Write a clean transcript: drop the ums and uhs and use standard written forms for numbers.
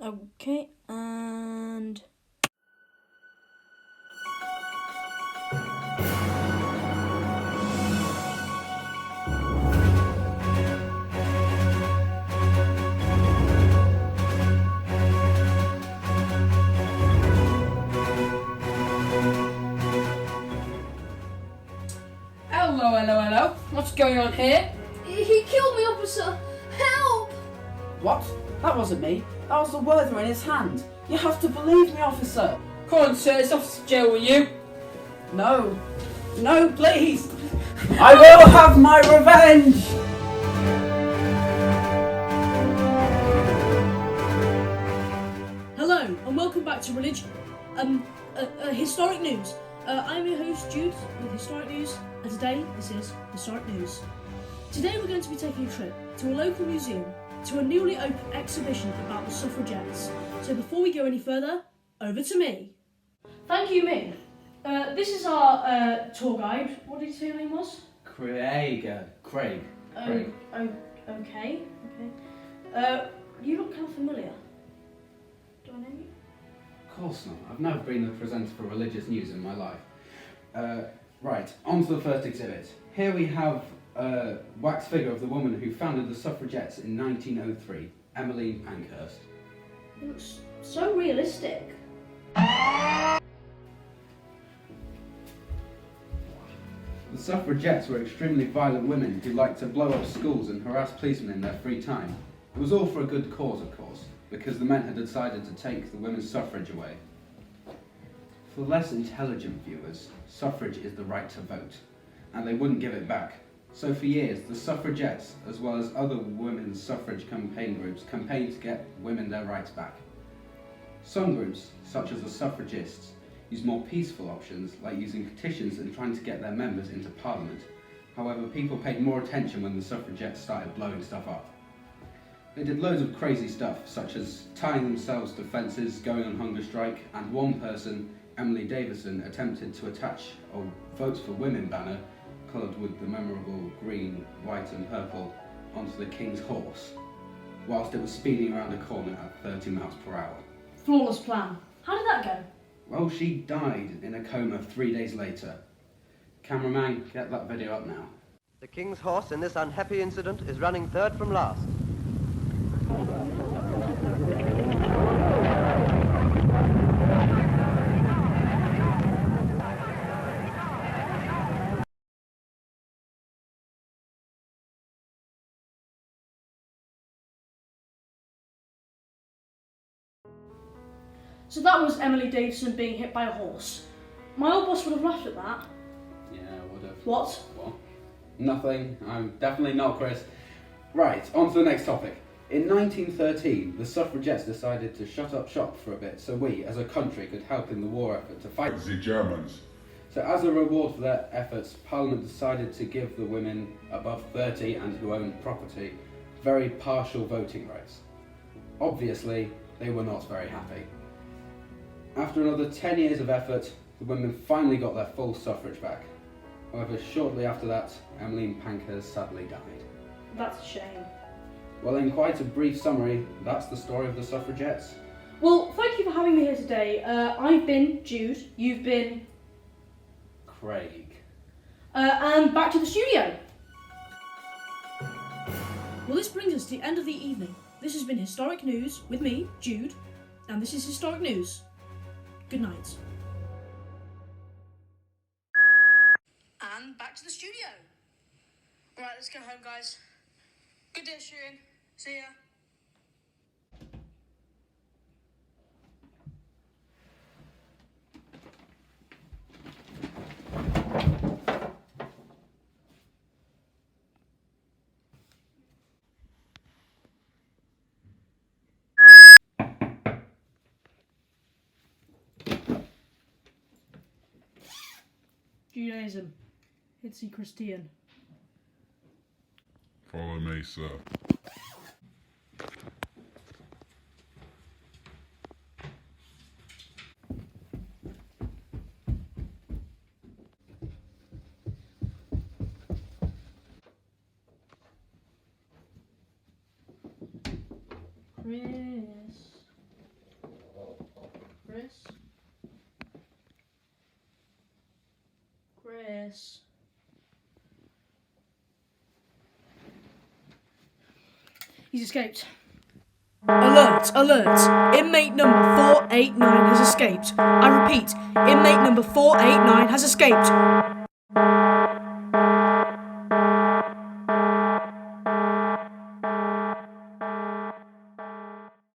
Okay, and... Hello. What's going on here? He killed me, officer! Help! What? That wasn't me. That was the Werther in his hand. You have to believe me, officer. Come on, sir, it's off to jail with you. No. No, please. I will have my revenge. Hello, and welcome back to Historic News. I'm your host, Jude, with Historic News, and today, this is Historic News. Today we're going to be taking a trip to a local museum, to a newly opened exhibition about the Suffragettes. So before we go any further, over to me. Thank you, Mick. This is our tour guide. What did you say your name was? Craig. Okay. You look kind of familiar. Do I know you? Of course not. I've never been the presenter for religious news in my life. Right, on to the first exhibit. Here we have a wax figure of the woman who founded the Suffragettes in 1903, Emmeline Pankhurst. It looks so realistic. The Suffragettes were extremely violent women who liked to blow up schools and harass policemen in their free time. It was all for a good cause, of course, because the men had decided to take the women's suffrage away. For less intelligent viewers, suffrage is the right to vote, and they wouldn't give it back. So for years, the Suffragettes, as well as other women's suffrage campaign groups, campaigned to get women their rights back. Some groups, such as the Suffragists, used more peaceful options, like using petitions and trying to get their members into Parliament. However, people paid more attention when the Suffragettes started blowing stuff up. They did loads of crazy stuff, such as tying themselves to fences, going on hunger strike, and one person, Emily Davison, attempted to attach a Votes for Women banner, coloured with the memorable green, white and purple, onto the King's horse, whilst it was speeding around a corner at 30 miles per hour. Flawless plan. How did that go? Well, she died in a coma 3 days later. Cameraman, get that video up now. The King's horse in this unhappy incident is running third from last. So that was Emily Davison being hit by a horse. My old boss would have laughed at that. Yeah, I would have. What? Nothing. I'm definitely not Chris. Right, on to the next topic. In 1913, the suffragettes decided to shut up shop for a bit so we, as a country, could help in the war effort to fight the Germans. So as a reward for their efforts, Parliament decided to give the women above 30 and who owned property very partial voting rights. Obviously, they were not very happy. After another 10 years of effort, the women finally got their full suffrage back. However, shortly after that, Emmeline Pankhurst sadly died. That's a shame. Well, in quite a brief summary, that's the story of the suffragettes. Well, thank you for having me here today. I've been Jude, you've been... Craig. And back to the studio. Well, this brings us to the end of the evening. This has been Historic News with me, Jude, and this is Historic News. Good night. And back to the studio. Alright, let's go home, guys. Good day shooting. See ya. Jude Aism, Hitsy Christian. Follow me, sir. Chris. Chris? Chris? He's escaped. Alert! Alert! Inmate number 489 has escaped. I repeat, inmate number 489 has escaped.